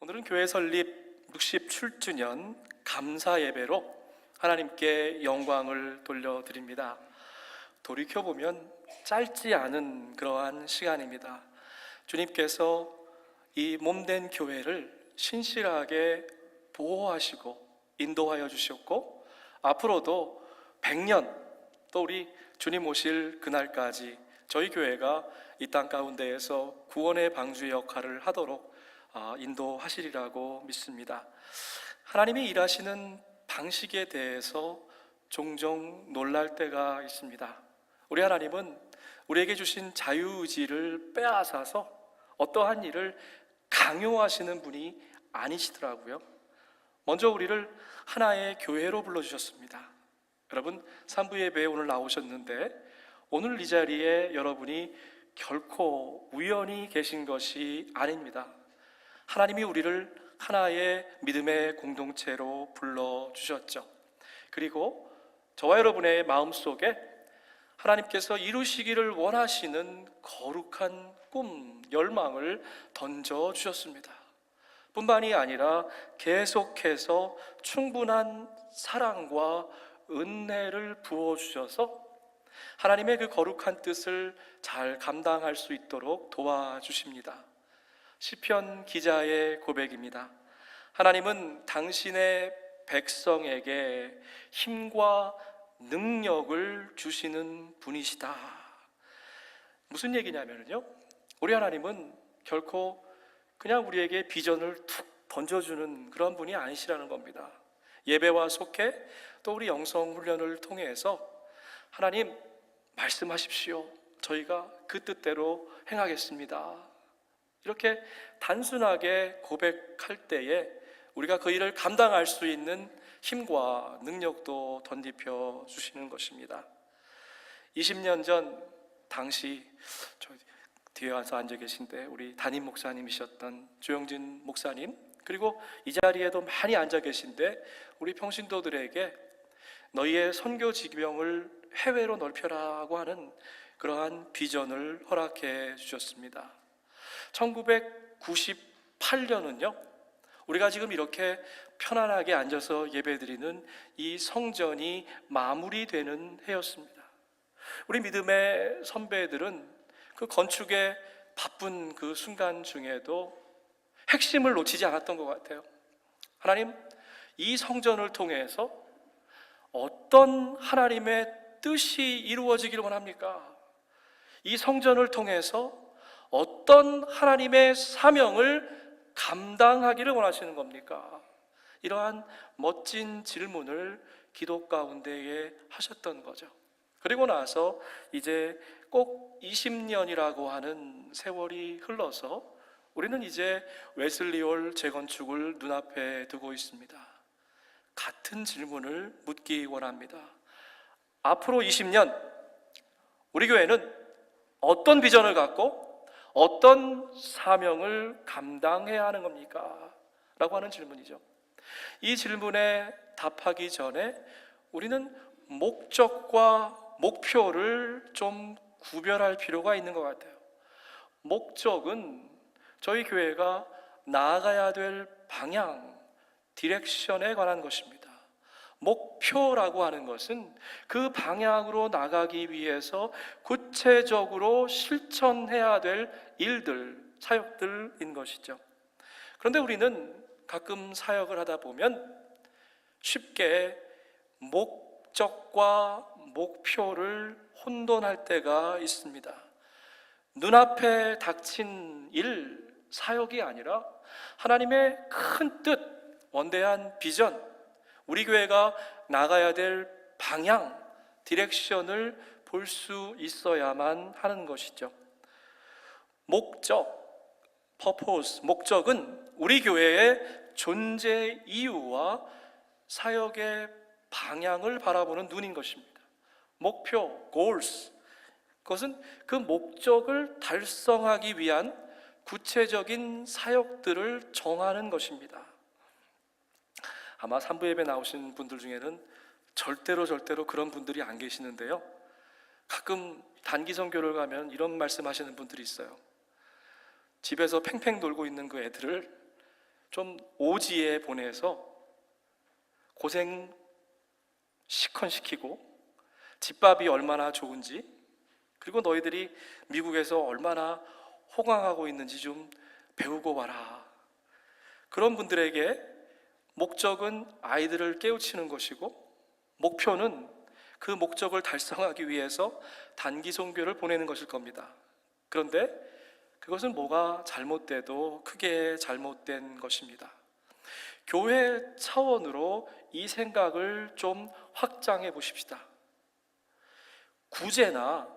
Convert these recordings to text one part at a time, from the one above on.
오늘은 교회 설립 67주년 감사 예배로 하나님께 영광을 돌려드립니다. 돌이켜보면 짧지 않은 그러한 시간입니다. 주님께서 이 몸된 교회를 신실하게 보호하시고 인도하여 주셨고, 앞으로도 100년 또 우리 주님 오실 그날까지 저희 교회가 이 땅 가운데에서 구원의 방주의 역할을 하도록 인도하시리라고 믿습니다. 하나님이 일하시는 방식에 대해서 종종 놀랄 때가 있습니다. 우리 하나님은 우리에게 주신 자유의지를 빼앗아서 어떠한 일을 강요하시는 분이 아니시더라고요. 먼저 우리를 하나의 교회로 불러주셨습니다. 여러분, 산부 예배에 오늘 나오셨는데, 오늘 이 자리에 여러분이 결코 우연히 계신 것이 아닙니다. 하나님이 우리를 하나의 믿음의 공동체로 불러주셨죠. 그리고 저와 여러분의 마음속에 하나님께서 이루시기를 원하시는 거룩한 꿈, 열망을 던져주셨습니다. 뿐만이 아니라 계속해서 충분한 사랑과 은혜를 부어주셔서 하나님의 그 거룩한 뜻을 잘 감당할 수 있도록 도와주십니다. 시편 기자의 고백입니다. 하나님은 당신의 백성에게 힘과 능력을 주시는 분이시다. 무슨 얘기냐면요, 우리 하나님은 결코 그냥 우리에게 비전을 툭 던져주는 그런 분이 아니시라는 겁니다. 예배와 속회 또 우리 영성 훈련을 통해서 하나님 말씀하십시오, 저희가 그 뜻대로 행하겠습니다, 이렇게 단순하게 고백할 때에 우리가 그 일을 감당할 수 있는 힘과 능력도 덧입혀 주시는 것입니다. 20년 전 당시 저 뒤에 와서 앉아 계신데 우리 담임 목사님이셨던 조영진 목사님, 그리고 이 자리에도 많이 앉아 계신데 우리 평신도들에게 너희의 선교 지명을 해외로 넓혀라고 하는 그러한 비전을 허락해 주셨습니다. 1998년은요, 우리가 지금 이렇게 편안하게 앉아서 예배드리는 이 성전이 마무리되는 해였습니다. 우리 믿음의 선배들은 그 건축에 바쁜 그 순간 중에도 핵심을 놓치지 않았던 것 같아요. 하나님, 이 성전을 통해서 어떤 하나님의 뜻이 이루어지기를 원합니까? 이 성전을 통해서 어떤 하나님의 사명을 감당하기를 원하시는 겁니까? 이러한 멋진 질문을 기도 가운데에 하셨던 거죠. 그리고 나서 이제 꼭 20년이라고 하는 세월이 흘러서 우리는 이제 웨슬리홀 재건축을 눈앞에 두고 있습니다. 같은 질문을 묻기 원합니다. 앞으로 20년 우리 교회는 어떤 비전을 갖고 어떤 사명을 감당해야 하는 겁니까? 라고 하는 질문이죠. 이 질문에 답하기 전에 우리는 목적과 목표를 좀 구별할 필요가 있는 것 같아요. 목적은 저희 교회가 나아가야 될 방향, 디렉션에 관한 것입니다. 목표라고 하는 것은 그 방향으로 나가기 위해서 구체적으로 실천해야 될 일들, 사역들인 것이죠. 그런데 우리는 가끔 사역을 하다 보면 쉽게 목적과 목표를 혼돈할 때가 있습니다. 눈앞에 닥친 일, 사역이 아니라 하나님의 큰 뜻, 원대한 비전, 우리 교회가 나가야 될 방향, 디렉션을 볼 수 있어야만 하는 것이죠. 목적, purpose, 목적은 우리 교회의 존재 이유와 사역의 방향을 바라보는 눈인 것입니다. 목표, goals, 그것은 그 목적을 달성하기 위한 구체적인 사역들을 정하는 것입니다. 아마 산부 예배 나오신 분들 중에는 절대로 그런 분들이 안 계시는데요, 가끔 단기 선교를 가면 이런 말씀 하시는 분들이 있어요. 집에서 팽팽 놀고 있는 그 애들을 좀 오지에 보내서 고생 시큰시키고 집밥이 얼마나 좋은지, 그리고 너희들이 미국에서 얼마나 호강하고 있는지 좀 배우고 와라. 그런 분들에게 목적은 아이들을 깨우치는 것이고, 목표는 그 목적을 달성하기 위해서 단기 선교를 보내는 것일 겁니다. 그런데 그것은 뭐가 잘못돼도 크게 잘못된 것입니다. 교회 차원으로 이 생각을 좀 확장해 보십시다. 구제나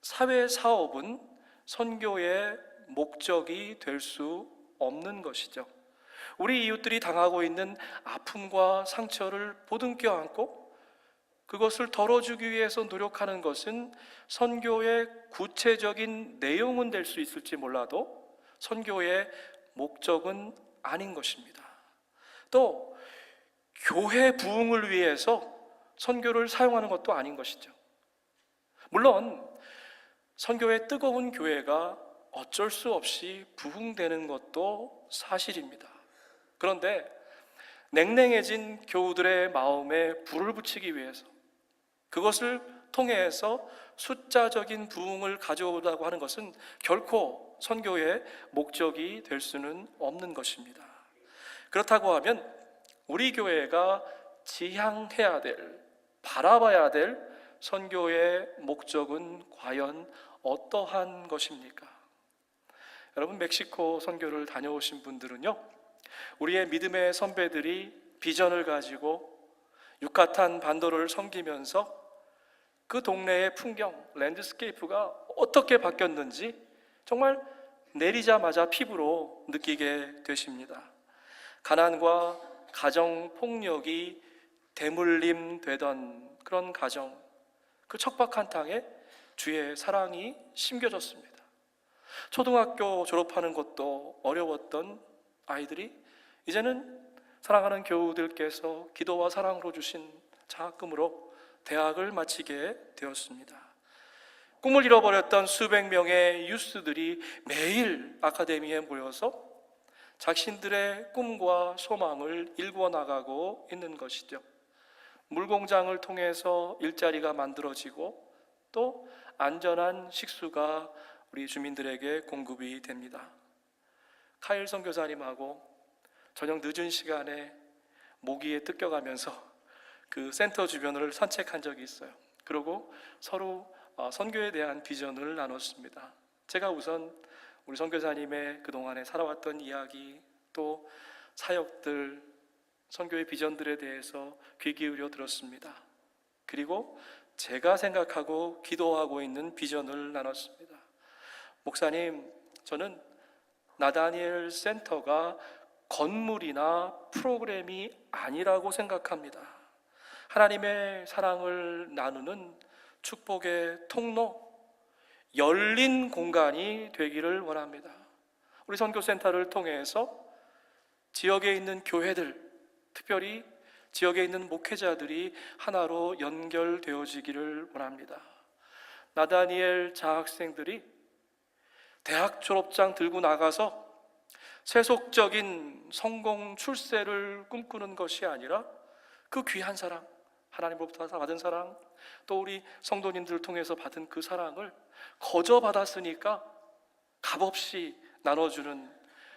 사회 사업은 선교의 목적이 될 수 없는 것이죠. 우리 이웃들이 당하고 있는 아픔과 상처를 보듬겨 안고 그것을 덜어주기 위해서 노력하는 것은 선교의 구체적인 내용은 될 수 있을지 몰라도 선교의 목적은 아닌 것입니다. 또 교회 부흥을 위해서 선교를 사용하는 것도 아닌 것이죠. 물론 선교의 뜨거운 교회가 어쩔 수 없이 부흥되는 것도 사실입니다. 그런데 냉랭해진 교우들의 마음에 불을 붙이기 위해서, 그것을 통해서 숫자적인 부흥을 가져오려고 하는 것은 결코 선교의 목적이 될 수는 없는 것입니다. 그렇다고 하면 우리 교회가 지향해야 될, 바라봐야 될 선교의 목적은 과연 어떠한 것입니까? 여러분, 멕시코 선교를 다녀오신 분들은요, 우리의 믿음의 선배들이 비전을 가지고 유카탄 반도를 섬기면서 그 동네의 풍경, 랜드스케이프가 어떻게 바뀌었는지 정말 내리자마자 피부로 느끼게 되십니다. 가난과 가정폭력이 대물림 되던 그런 가정, 그 척박한 땅에 주의 사랑이 심겨졌습니다. 초등학교 졸업하는 것도 어려웠던 아이들이 이제는 사랑하는 교우들께서 기도와 사랑으로 주신 장학금으로 대학을 마치게 되었습니다. 꿈을 잃어버렸던 수백 명의 유스들이 매일 아카데미에 모여서 자신들의 꿈과 소망을 일구어 나가고 있는 것이죠. 물공장을 통해서 일자리가 만들어지고 또 안전한 식수가 우리 주민들에게 공급이 됩니다. 카일 선교사님하고 저녁 늦은 시간에 모기에 뜯겨가면서 그 센터 주변을 산책한 적이 있어요. 그리고 서로 선교에 대한 비전을 나눴습니다. 제가 우선 우리 선교사님의 그동안에 살아왔던 이야기, 또 사역들, 선교의 비전들에 대해서 귀 기울여 들었습니다. 그리고 제가 생각하고 기도하고 있는 비전을 나눴습니다. 목사님, 저는 나다니엘 센터가 건물이나 프로그램이 아니라고 생각합니다. 하나님의 사랑을 나누는 축복의 통로, 열린 공간이 되기를 원합니다. 우리 선교센터를 통해서 지역에 있는 교회들, 특별히 지역에 있는 목회자들이 하나로 연결되어지기를 원합니다. 나다니엘 자학생들이 대학 졸업장 들고 나가서 세속적인 성공 출세를 꿈꾸는 것이 아니라 그 귀한 사랑, 하나님으로부터 받은 사랑, 또 우리 성도님들을 통해서 받은 그 사랑을 거저 받았으니까 값없이 나눠주는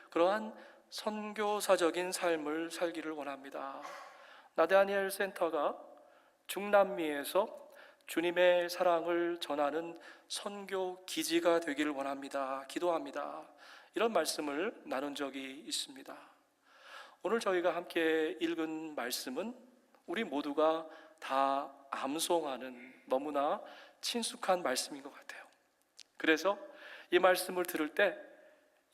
그러한 선교사적인 삶을 살기를 원합니다. 나다니엘 센터가 중남미에서 주님의 사랑을 전하는 선교 기지가 되기를 원합니다. 기도합니다. 이런 말씀을 나눈 적이 있습니다. 오늘 저희가 함께 읽은 말씀은 우리 모두가 다 암송하는 너무나 친숙한 말씀인 것 같아요. 그래서 이 말씀을 들을 때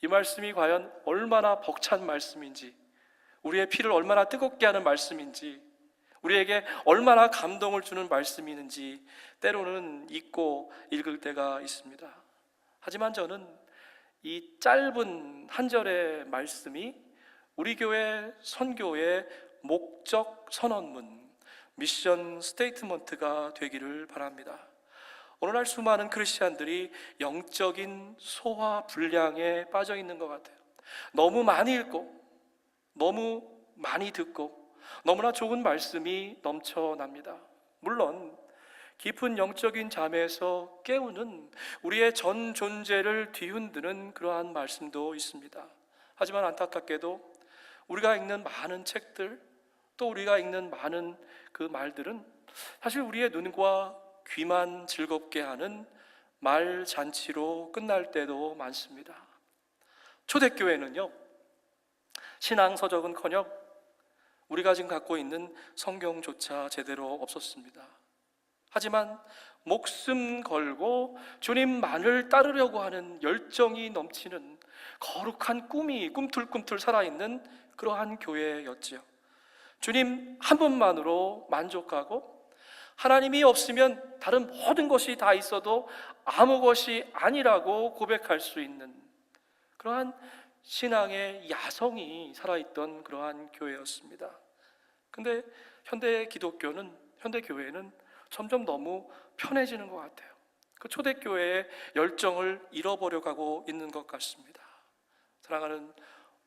이 말씀이 과연 얼마나 벅찬 말씀인지, 우리의 피를 얼마나 뜨겁게 하는 말씀인지, 우리에게 얼마나 감동을 주는 말씀이는지 때로는 잊고 읽을 때가 있습니다. 하지만 저는 이 짧은 한 절의 말씀이 우리 교회 선교의 목적 선언문, 미션 스테이트먼트가 되기를 바랍니다. 오늘날 수많은 크리스찬들이 영적인 소화 불량에 빠져 있는 것 같아요. 너무 많이 읽고 너무 많이 듣고 너무나 좋은 말씀이 넘쳐납니다. 물론 깊은 영적인 잠에서 깨우는 우리의 전 존재를 뒤흔드는 그러한 말씀도 있습니다. 하지만 안타깝게도 우리가 읽는 많은 책들, 또 우리가 읽는 많은 그 말들은 사실 우리의 눈과 귀만 즐겁게 하는 말 잔치로 끝날 때도 많습니다. 초대교회는요, 신앙 서적은커녕 우리가 지금 갖고 있는 성경조차 제대로 없었습니다. 하지만 목숨 걸고 주님만을 따르려고 하는 열정이 넘치는 거룩한 꿈이 꿈틀꿈틀 살아있는 그러한 교회였지요. 주님 한 분만으로 만족하고 하나님이 없으면 다른 모든 것이 다 있어도 아무 것이 아니라고 고백할 수 있는 그러한 신앙의 야성이 살아있던 그러한 교회였습니다. 근데 현대 교회는 점점 너무 편해지는 것 같아요. 그 초대교회의 열정을 잃어버려 가고 있는 것 같습니다. 사랑하는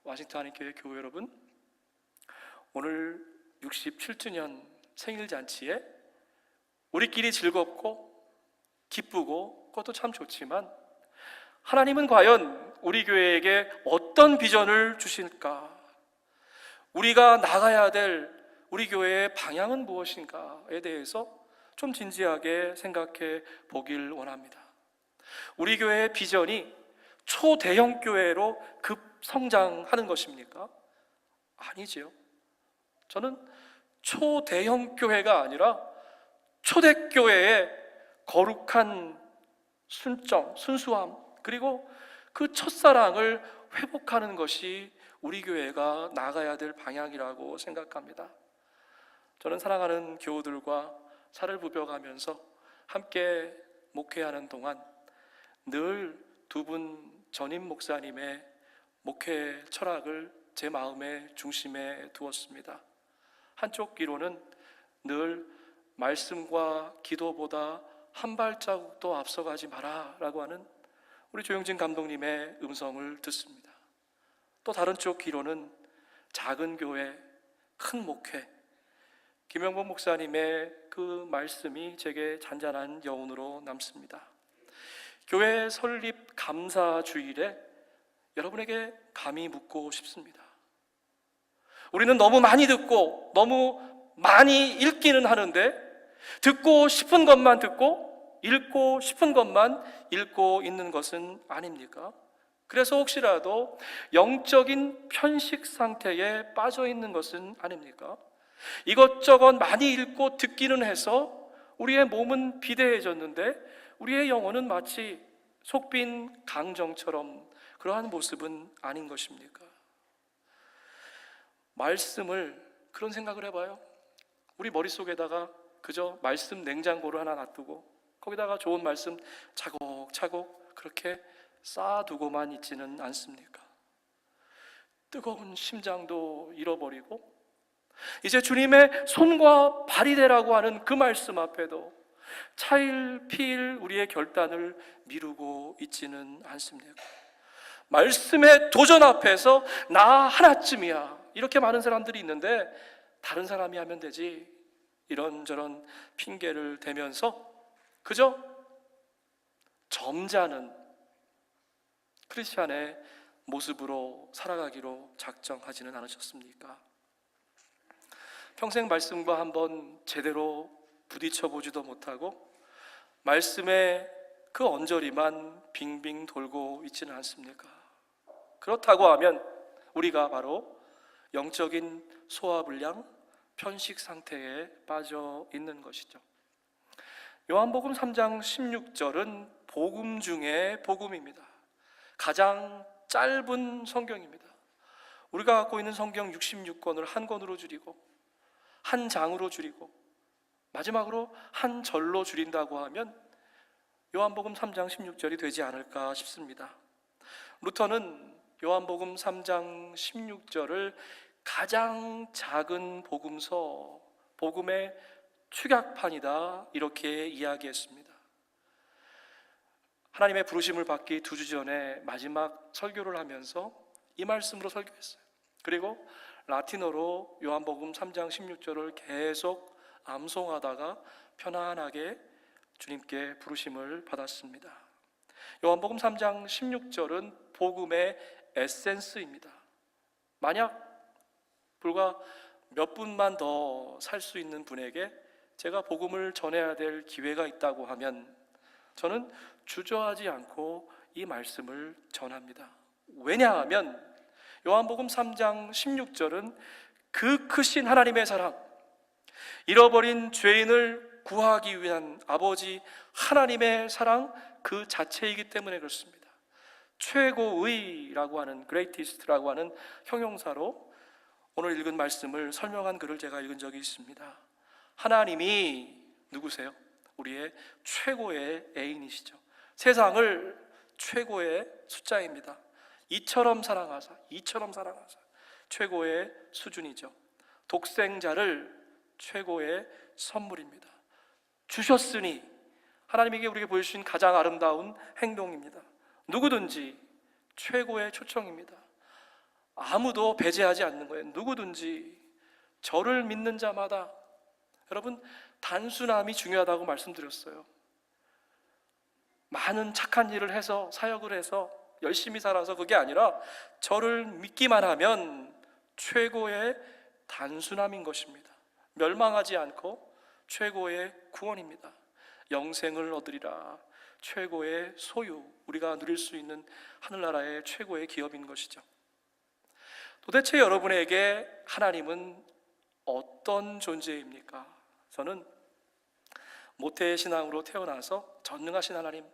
와싱턴 한인교회 교회 여러분, 오늘 67주년 생일잔치에 우리끼리 즐겁고 기쁘고 그것도 참 좋지만 하나님은 과연 우리 교회에게 어떤 비전을 주실까? 우리가 나가야 될 우리 교회의 방향은 무엇인가에 대해서 좀 진지하게 생각해 보길 원합니다. 우리 교회의 비전이 초대형 교회로 급성장하는 것입니까? 아니지요. 저는 초대형 교회가 아니라 초대교회의 거룩한 순정, 순수함, 그리고 그 첫사랑을 회복하는 것이 우리 교회가 나가야 될 방향이라고 생각합니다. 저는 사랑하는 교우들과 살을 부벼가면서 함께 목회하는 동안 늘 두 분 전임 목사님의 목회 철학을 제 마음의 중심에 두었습니다. 한쪽 귀로는 늘 말씀과 기도보다 한 발자국도 앞서가지 마라 라고 하는 우리 조영진 감독님의 음성을 듣습니다. 또 다른 쪽 귀로는 작은 교회, 큰 목회, 김영복 목사님의 그 말씀이 제게 잔잔한 여운으로 남습니다. 교회 설립 감사 주일에 여러분에게 감히 묻고 싶습니다. 우리는 너무 많이 듣고 너무 많이 읽기는 하는데 듣고 싶은 것만 듣고 읽고 싶은 것만 읽고 있는 것은 아닙니까? 그래서 혹시라도 영적인 편식 상태에 빠져 있는 것은 아닙니까? 이것저것 많이 읽고 듣기는 해서 우리의 몸은 비대해졌는데 우리의 영혼은 마치 속빈 강정처럼 그러한 모습은 아닌 것입니까? 말씀을 그런 생각을 해봐요. 우리 머릿속에다가 그저 말씀 냉장고를 하나 놔두고 거기다가 좋은 말씀 차곡차곡 그렇게 쌓아두고만 있지는 않습니까? 뜨거운 심장도 잃어버리고 이제 주님의 손과 발이 되라고 하는 그 말씀 앞에도 차일피일 우리의 결단을 미루고 있지는 않습니까? 말씀의 도전 앞에서 나 하나쯤이야 이렇게 많은 사람들이 있는데 다른 사람이 하면 되지 이런저런 핑계를 대면서 그저 점잖은 크리스찬의 모습으로 살아가기로 작정하지는 않으셨습니까? 평생 말씀과 한번 제대로 부딪혀보지도 못하고 말씀의 그 언저리만 빙빙 돌고 있지는 않습니까? 그렇다고 하면 우리가 바로 영적인 소화불량, 편식 상태에 빠져 있는 것이죠. 요한복음 3장 16절은 복음 중에 복음입니다. 가장 짧은 성경입니다. 우리가 갖고 있는 성경 66권을 한 권으로 줄이고 한 장으로 줄이고 마지막으로 한 절로 줄인다고 하면 요한복음 3장 16절이 되지 않을까 싶습니다. 루터는 요한복음 3장 16절을 가장 작은 복음서, 복음의 축약판이다 이렇게 이야기했습니다. 하나님의 부르심을 받기 2주 전에 마지막 설교를 하면서 이 말씀으로 설교했어요. 그리고 라틴어로 요한복음 3장 16절을 계속 암송하다가 편안하게 주님께 부르심을 받았습니다. 요한복음 3장 16절은 복음의 에센스입니다. 만약 불과 몇 분만 더 살 수 있는 분에게 제가 복음을 전해야 될 기회가 있다고 하면 저는 주저하지 않고 이 말씀을 전합니다. 왜냐하면 요한복음 3장 16절은 그 크신 하나님의 사랑, 잃어버린 죄인을 구하기 위한 아버지 하나님의 사랑 그 자체이기 때문에 그렇습니다. 최고의라고 하는, greatest라고 하는 형용사로 오늘 읽은 말씀을 설명한 글을 제가 읽은 적이 있습니다. 하나님이 누구세요? 우리의 최고의 애인이시죠. 세상을 최고의 숫자입니다. 이처럼 사랑하사 최고의 수준이죠. 독생자를 최고의 선물입니다. 주셨으니 하나님에게 우리에게 보여주신 가장 아름다운 행동입니다. 누구든지 최고의 초청입니다. 아무도 배제하지 않는 거예요. 누구든지 저를 믿는 자마다. 여러분, 단순함이 중요하다고 말씀드렸어요. 많은 착한 일을 해서, 사역을 해서, 열심히 살아서 그게 아니라 저를 믿기만 하면 최고의 단순함인 것입니다. 멸망하지 않고 최고의 구원입니다. 영생을 얻으리라. 최고의 소유, 우리가 누릴 수 있는 하늘나라의 최고의 기업인 것이죠. 도대체 여러분에게 하나님은 어떤 존재입니까? 저는 모태신앙으로 태어나서 전능하신 하나님,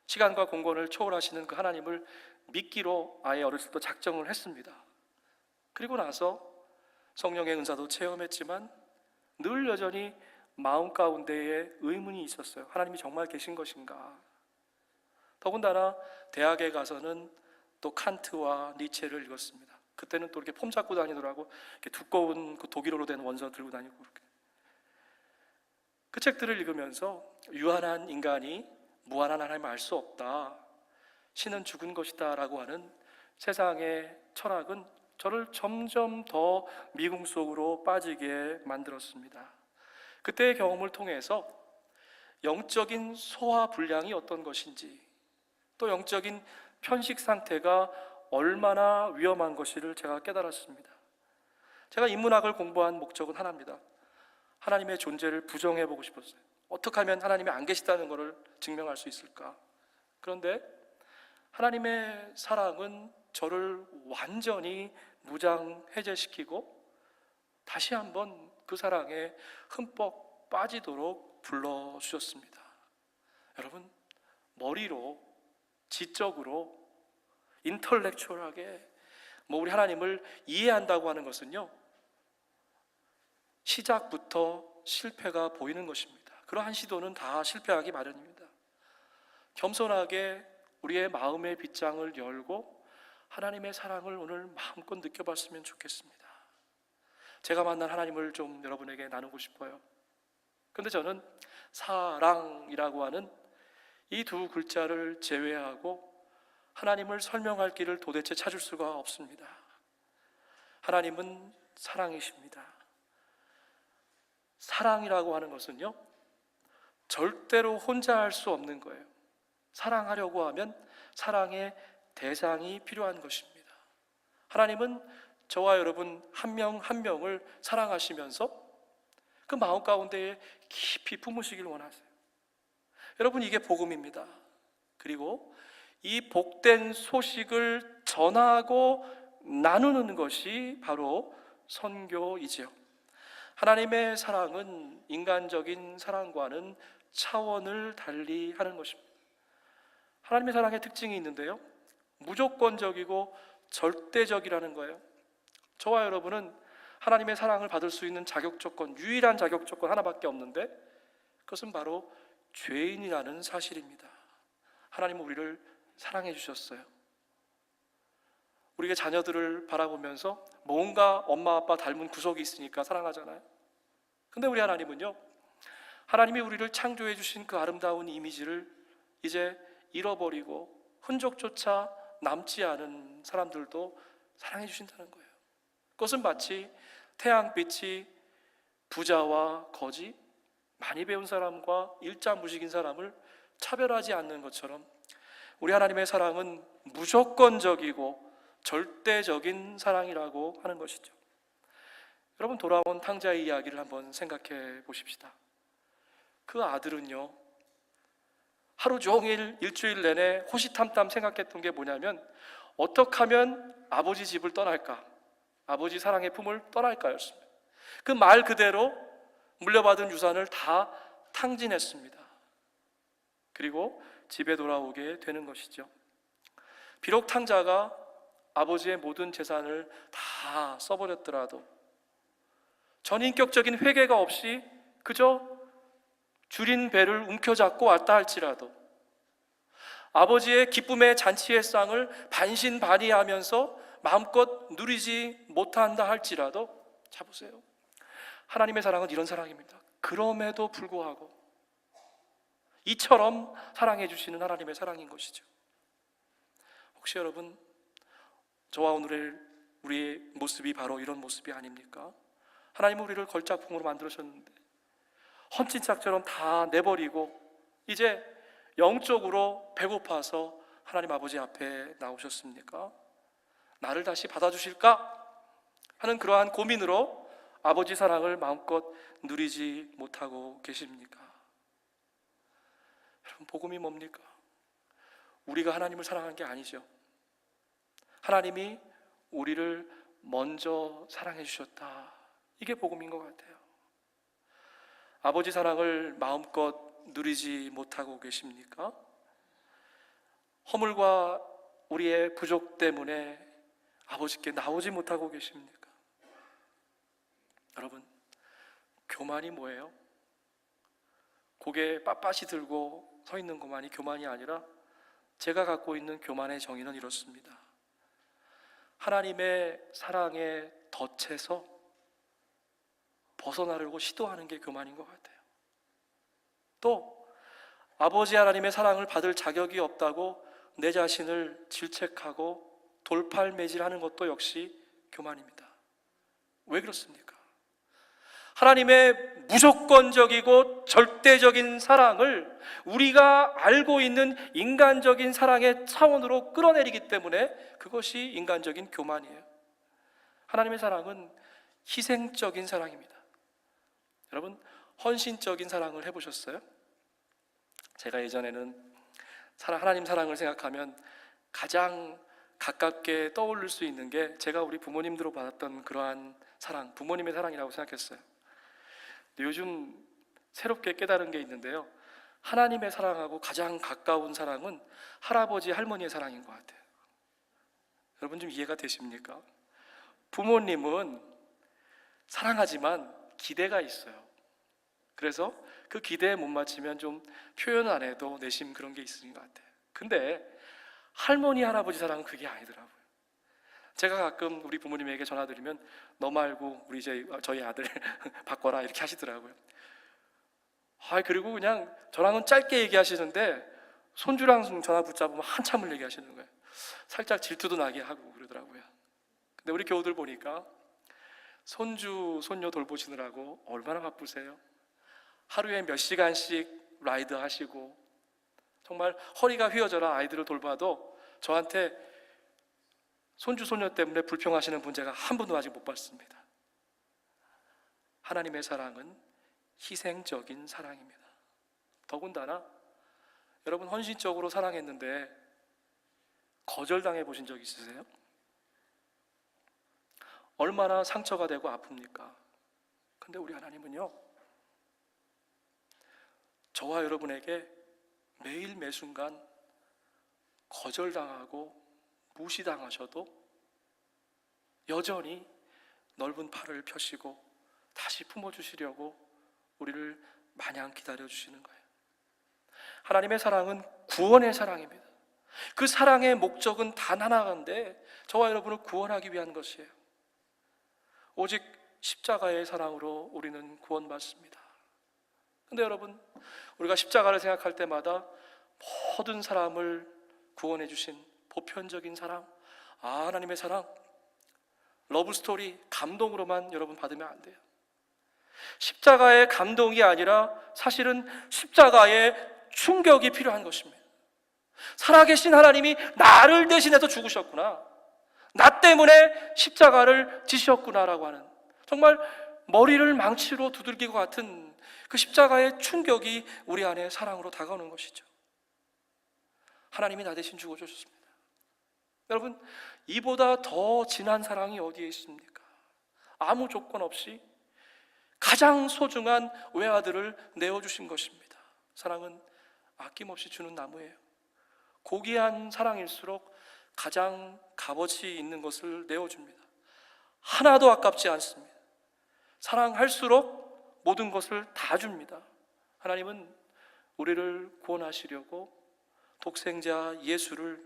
시간과 공간을 초월하시는 그 하나님을 믿기로 아예 어렸을 때 작정을 했습니다. 그리고 나서 성령의 은사도 체험했지만 늘 여전히 마음 가운데에 의문이 있었어요. 하나님이 정말 계신 것인가? 더군다나 대학에 가서는 또 칸트와 니체를 읽었습니다. 그때는 또 이렇게 폼 잡고 다니더라고. 이렇게 두꺼운 그 독일어로 된 원서 들고 다니고 그렇게. 그 책들을 읽으면서 유한한 인간이 무한한 하나님을 알 수 없다, 신은 죽은 것이다 라고 하는 세상의 철학은 저를 점점 더 미궁 속으로 빠지게 만들었습니다. 그때의 경험을 통해서 영적인 소화불량이 어떤 것인지, 또 영적인 편식 상태가 얼마나 위험한 것인지를 제가 깨달았습니다. 제가 인문학을 공부한 목적은 하나입니다. 하나님의 존재를 부정해보고 싶었어요. 어떻게 하면 하나님이 안 계시다는 것을 증명할 수 있을까? 그런데 하나님의 사랑은 저를 완전히 무장해제시키고 다시 한번 그 사랑에 흠뻑 빠지도록 불러주셨습니다. 여러분, 머리로, 지적으로, 인터렉추얼하게 우리 하나님을 이해한다고 하는 것은요, 시작부터 실패가 보이는 것입니다. 그러한 시도는 다 실패하기 마련입니다. 겸손하게 우리의 마음의 빗장을 열고 하나님의 사랑을 오늘 마음껏 느껴봤으면 좋겠습니다. 제가 만난 하나님을 좀 여러분에게 나누고 싶어요. 그런데 저는 사랑이라고 하는 이 두 글자를 제외하고 하나님을 설명할 길을 도대체 찾을 수가 없습니다. 하나님은 사랑이십니다. 사랑이라고 하는 것은요, 절대로 혼자 할 수 없는 거예요. 사랑하려고 하면 사랑의 대상이 필요한 것입니다. 하나님은 저와 여러분 한 명 한 명을 사랑하시면서 그 마음 가운데에 깊이 품으시길 원하세요. 여러분, 이게 복음입니다. 그리고 이 복된 소식을 전하고 나누는 것이 바로 선교이지요. 하나님의 사랑은 인간적인 사랑과는 차원을 달리 하는 것입니다. 하나님의 사랑의 특징이 있는데요, 무조건적이고 절대적이라는 거예요. 저와 여러분은 하나님의 사랑을 받을 수 있는 자격 조건, 유일한 자격 조건 하나밖에 없는데 그것은 바로 죄인이라는 사실입니다. 하나님은 우리를 사랑해 주셨어요. 우리가 자녀들을 바라보면서 뭔가 엄마 아빠 닮은 구석이 있으니까 사랑하잖아요. 근데 우리 하나님은요, 하나님이 우리를 창조해 주신 그 아름다운 이미지를 이제 잃어버리고 흔적조차 남지 않은 사람들도 사랑해 주신다는 거예요. 그것은 마치 태양빛이 부자와 거지, 많이 배운 사람과 일자무식인 사람을 차별하지 않는 것처럼 우리 하나님의 사랑은 무조건적이고 절대적인 사랑이라고 하는 것이죠. 여러분, 돌아온 탕자의 이야기를 한번 생각해 보십시다. 그 아들은요, 하루 종일 일주일 내내 호시탐탐 생각했던 게 뭐냐면 어떻게 하면 아버지 집을 떠날까, 아버지 사랑의 품을 떠날까였습니다. 그 말 그대로 물려받은 유산을 다 탕진했습니다. 그리고 집에 돌아오게 되는 것이죠. 비록 탕자가 아버지의 모든 재산을 다 써버렸더라도 전인격적인 회개가 없이 그저 줄인 배를 움켜잡고 왔다 할지라도, 아버지의 기쁨의 잔치의 상을 반신반의하면서 마음껏 누리지 못한다 할지라도, 자 보세요, 하나님의 사랑은 이런 사랑입니다. 그럼에도 불구하고 이처럼 사랑해 주시는 하나님의 사랑인 것이죠. 혹시 여러분, 저와 오늘의 우리의 모습이 바로 이런 모습이 아닙니까? 하나님은 우리를 걸작품으로 만들으셨는데 헌친짝처럼 다 내버리고 이제 영적으로 배고파서 하나님 아버지 앞에 나오셨습니까? 나를 다시 받아주실까? 하는 그러한 고민으로 아버지 사랑을 마음껏 누리지 못하고 계십니까? 여러분, 복음이 뭡니까? 우리가 하나님을 사랑한 게 아니죠. 하나님이 우리를 먼저 사랑해 주셨다. 이게 복음인 것 같아요. 아버지 사랑을 마음껏 누리지 못하고 계십니까? 허물과 우리의 부족 때문에 아버지께 나오지 못하고 계십니까? 여러분, 교만이 뭐예요? 고개 빳빳이 들고 서 있는 것만이 교만이 아니라 제가 갖고 있는 교만의 정의는 이렇습니다. 하나님의 사랑에 덫에서 벗어나려고 시도하는 게 교만인 것 같아요. 또 아버지 하나님의 사랑을 받을 자격이 없다고 내 자신을 질책하고 돌팔매질하는 것도 역시 교만입니다. 왜 그렇습니까? 하나님의 무조건적이고 절대적인 사랑을 우리가 알고 있는 인간적인 사랑의 차원으로 끌어내리기 때문에 그것이 인간적인 교만이에요. 하나님의 사랑은 희생적인 사랑입니다. 여러분, 헌신적인 사랑을 해보셨어요? 제가 예전에는 하나님 사랑을 생각하면 가장 가깝게 떠올릴 수 있는 게 제가 우리 부모님들로 받았던 그러한 사랑, 부모님의 사랑이라고 생각했어요. 근데 요즘 새롭게 깨달은 게 있는데요, 하나님의 사랑하고 가장 가까운 사랑은 할아버지, 할머니의 사랑인 것 같아요. 여러분, 좀 이해가 되십니까? 부모님은 사랑하지만 기대가 있어요. 그래서 그 기대에 못 맞추면 좀 표현 안 해도 내심 그런 게 있는 것 같아요. 근데 할머니, 할아버지 사랑은 그게 아니더라고요. 제가 가끔 우리 부모님에게 전화드리면 너 말고 우리 저희 아들 바꿔라 이렇게 하시더라고요. 그리고 그냥 저랑은 짧게 얘기하시는데 손주랑 전화 붙잡으면 한참을 얘기하시는 거예요. 살짝 질투도 나게 하고 그러더라고요. 근데 우리 교우들 보니까 손주, 손녀 돌보시느라고 얼마나 바쁘세요? 하루에 몇 시간씩 라이드 하시고 정말 허리가 휘어져라 아이들을 돌봐도 저한테 손주, 손녀 때문에 불평하시는 분 제가 한 번도 아직 못 봤습니다. 하나님의 사랑은 희생적인 사랑입니다. 더군다나 여러분, 헌신적으로 사랑했는데 거절당해 보신 적 있으세요? 얼마나 상처가 되고 아픕니까? 근데 우리 하나님은요, 저와 여러분에게 매일 매순간 거절당하고 무시당하셔도 여전히 넓은 팔을 펴시고 다시 품어주시려고 우리를 마냥 기다려주시는 거예요. 하나님의 사랑은 구원의 사랑입니다. 그 사랑의 목적은 단 하나인데 저와 여러분을 구원하기 위한 것이에요. 오직 십자가의 사랑으로 우리는 구원받습니다. 근데 여러분, 우리가 십자가를 생각할 때마다 모든 사람을 구원해 주신 보편적인 사랑, 하나님의 사랑, 러브스토리, 감동으로만 여러분 받으면 안 돼요. 십자가의 감동이 아니라 사실은 십자가의 충격이 필요한 것입니다. 살아계신 하나님이 나를 대신해서 죽으셨구나, 나 때문에 십자가를 지셨구나라고 하는, 정말 머리를 망치로 두들기고 같은 그 십자가의 충격이 우리 안에 사랑으로 다가오는 것이죠. 하나님이 나 대신 죽어주셨습니다. 여러분, 이보다 더 진한 사랑이 어디에 있습니까? 아무 조건 없이 가장 소중한 외아들을 내어주신 것입니다. 사랑은 아낌없이 주는 나무예요. 고귀한 사랑일수록 가장 값어치 있는 것을 내어줍니다. 하나도 아깝지 않습니다. 사랑할수록 모든 것을 다 줍니다. 하나님은 우리를 구원하시려고 독생자 예수를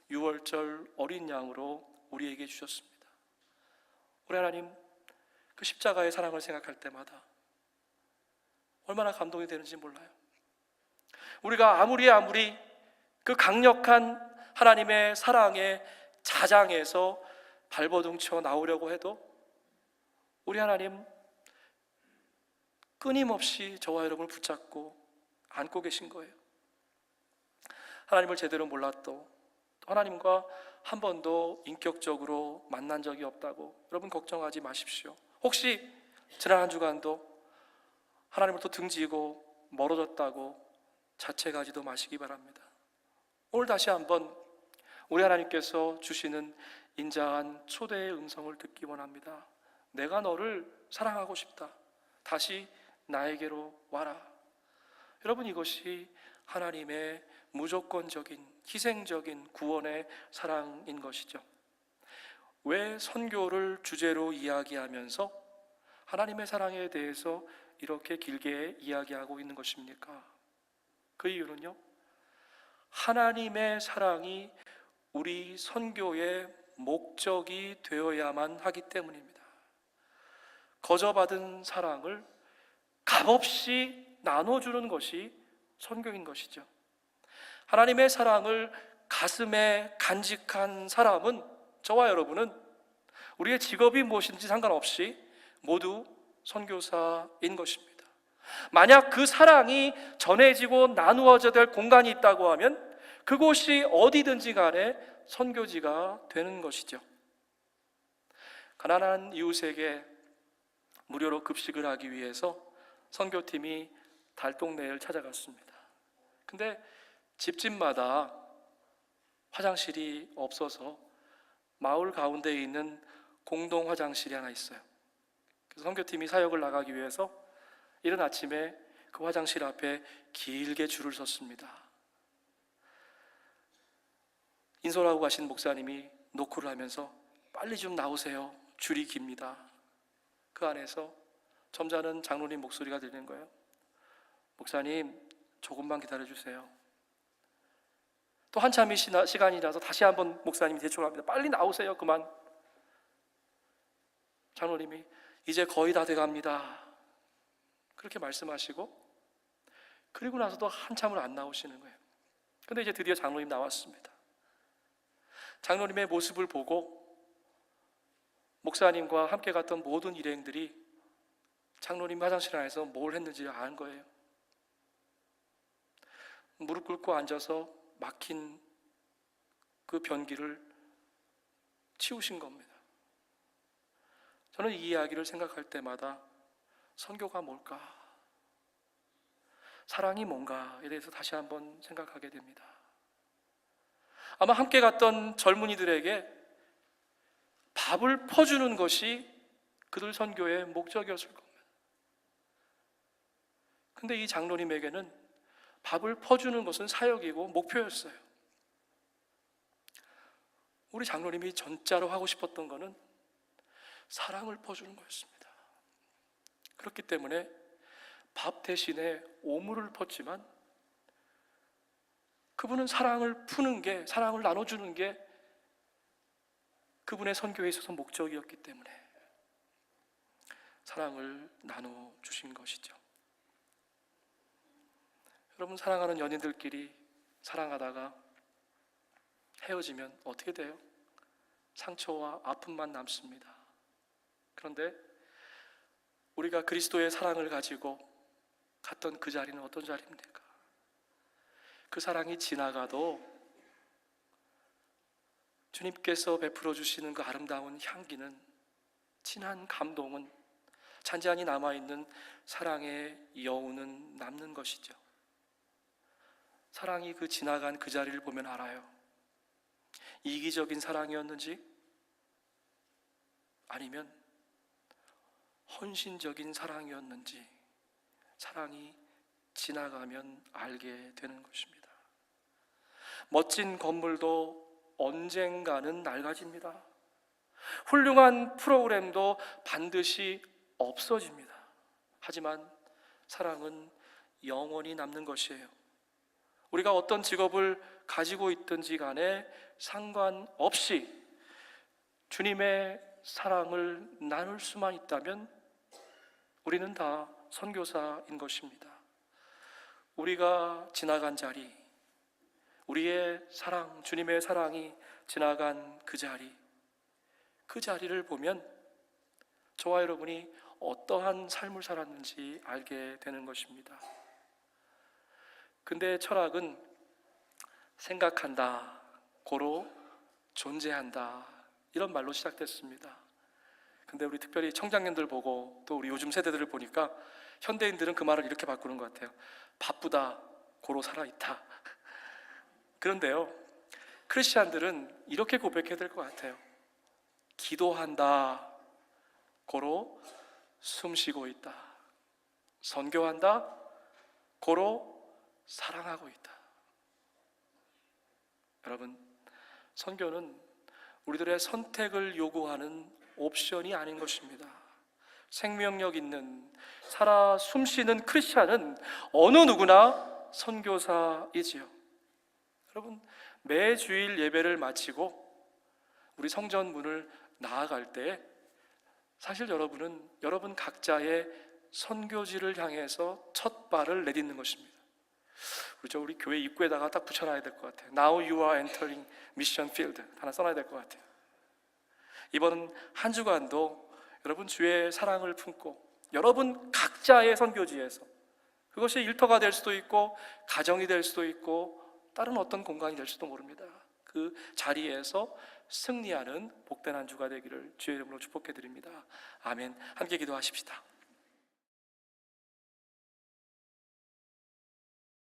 유월절 어린 양으로 우리에게 주셨습니다. 우리 하나님, 그 십자가의 사랑을 생각할 때마다 얼마나 감동이 되는지 몰라요. 우리가 아무리 그 강력한 하나님의 사랑의 자장에서 발버둥쳐 나오려고 해도 우리 하나님 끊임없이 저와 여러분을 붙잡고 안고 계신 거예요. 하나님을 제대로 몰랐도, 하나님과 한 번도 인격적으로 만난 적이 없다고 여러분 걱정하지 마십시오. 혹시 지난 한 주간도 하나님으로부터 등지고 멀어졌다고 자책하지도 마시기 바랍니다. 오늘 다시 한번 우리 하나님께서 주시는 인자한 초대의 음성을 듣기 원합니다. 내가 너를 사랑하고 싶다. 다시 나에게로 와라. 여러분, 이것이 하나님의 무조건적인 희생적인 구원의 사랑인 것이죠. 왜 선교를 주제로 이야기하면서 하나님의 사랑에 대해서 이렇게 길게 이야기하고 있는 것입니까? 그 이유는요, 하나님의 사랑이 우리 선교의 목적이 되어야만 하기 때문입니다. 거저받은 사랑을 값없이 나눠주는 것이 선교인 것이죠. 하나님의 사랑을 가슴에 간직한 사람은, 저와 여러분은 우리의 직업이 무엇인지 상관없이 모두 선교사인 것입니다. 만약 그 사랑이 전해지고 나누어져야 될 공간이 있다고 하면 그곳이 어디든지 간에 선교지가 되는 것이죠. 가난한 이웃에게 무료로 급식을 하기 위해서 선교팀이 달동네를 찾아갔습니다. 근데 집집마다 화장실이 없어서 마을 가운데에 있는 공동 화장실이 하나 있어요. 그래서 선교팀이 사역을 나가기 위해서 이른 아침에 그 화장실 앞에 길게 줄을 섰습니다. 인솔하고 가신 목사님이 노크를 하면서 빨리 좀 나오세요. 줄이 깁니다. 그 안에서 점잖은 장로님 목소리가 들리는 거예요. 목사님, 조금만 기다려주세요. 또 한참이 시간이라서 다시 한번 목사님이 대충합니다. 빨리 나오세요. 그만. 장로님이 이제 거의 다 돼갑니다. 그렇게 말씀하시고, 그리고 나서도 한참을 안 나오시는 거예요. 근데 이제 드디어 장로님 나왔습니다. 장로님의 모습을 보고 목사님과 함께 갔던 모든 일행들이 장로님 화장실 안에서 뭘 했는지 아는 거예요. 무릎 꿇고 앉아서 막힌 그 변기를 치우신 겁니다. 저는 이 이야기를 생각할 때마다 선교가 뭘까? 사랑이 뭔가에 대해서 다시 한번 생각하게 됩니다. 아마 함께 갔던 젊은이들에게 밥을 퍼주는 것이 그들 선교의 목적이었을 겁니다. 근데 이 장로님에게는 밥을 퍼주는 것은 사역이고 목표였어요. 우리 장로님이 전자로 하고 싶었던 것은 사랑을 퍼주는 거였습니다. 그렇기 때문에 밥 대신에 오물을 펐지만 그분은 사랑을 푸는 게, 사랑을 나눠주는 게 그분의 선교에 있어서 목적이었기 때문에 사랑을 나눠주신 것이죠. 여러분, 사랑하는 연인들끼리 사랑하다가 헤어지면 어떻게 돼요? 상처와 아픔만 남습니다. 그런데 우리가 그리스도의 사랑을 가지고 갔던 그 자리는 어떤 자리입니까? 그 사랑이 지나가도 주님께서 베풀어 주시는 그 아름다운 향기는, 진한 감동은, 잔잔히 남아있는 사랑의 여운은 남는 것이죠. 사랑이 그 지나간 그 자리를 보면 알아요. 이기적인 사랑이었는지 아니면 헌신적인 사랑이었는지 사랑이 지나가면 알게 되는 것입니다. 멋진 건물도 언젠가는 낡아집니다. 훌륭한 프로그램도 반드시 없어집니다. 하지만 사랑은 영원히 남는 것이에요. 우리가 어떤 직업을 가지고 있든지 간에 상관없이 주님의 사랑을 나눌 수만 있다면 우리는 다 선교사인 것입니다. 우리가 지나간 자리, 우리의 사랑, 주님의 사랑이 지나간 그 자리를 보면 저와 여러분이 어떠한 삶을 살았는지 알게 되는 것입니다. 근데 철학은 생각한다, 고로 존재한다, 이런 말로 시작됐습니다. 근데 우리 특별히 청장년들 보고 또 우리 요즘 세대들을 보니까 현대인들은 그 말을 이렇게 바꾸는 것 같아요. 바쁘다, 고로 살아있다. 그런데요, 크리스찬들은 이렇게 고백해야 될 것 같아요. 기도한다, 고로 숨쉬고 있다. 선교한다, 고로 사랑하고 있다. 여러분, 선교는 우리들의 선택을 요구하는 옵션이 아닌 것입니다. 생명력 있는, 살아 숨쉬는 크리스찬은 어느 누구나 선교사이지요. 여러분, 매 주일 예배를 마치고 우리 성전 문을 나아갈 때 사실 여러분 각자의 선교지를 향해서 첫 발을 내딛는 것입니다. 그렇죠? 우리 교회 입구에다가 딱 붙여놔야 될 것 같아요. Now you are entering mission field. 하나 써놔야 될 것 같아요. 이번 한 주간도 여러분 주의 사랑을 품고 여러분 각자의 선교지에서, 그것이 일터가 될 수도 있고 가정이 될 수도 있고 다른 어떤 공간이 될 수도 모릅니다. 그 자리에서 승리하는 복된 한 주가 되기를 주의 이름으로 축복해 드립니다. 아멘. 함께 기도하십시다.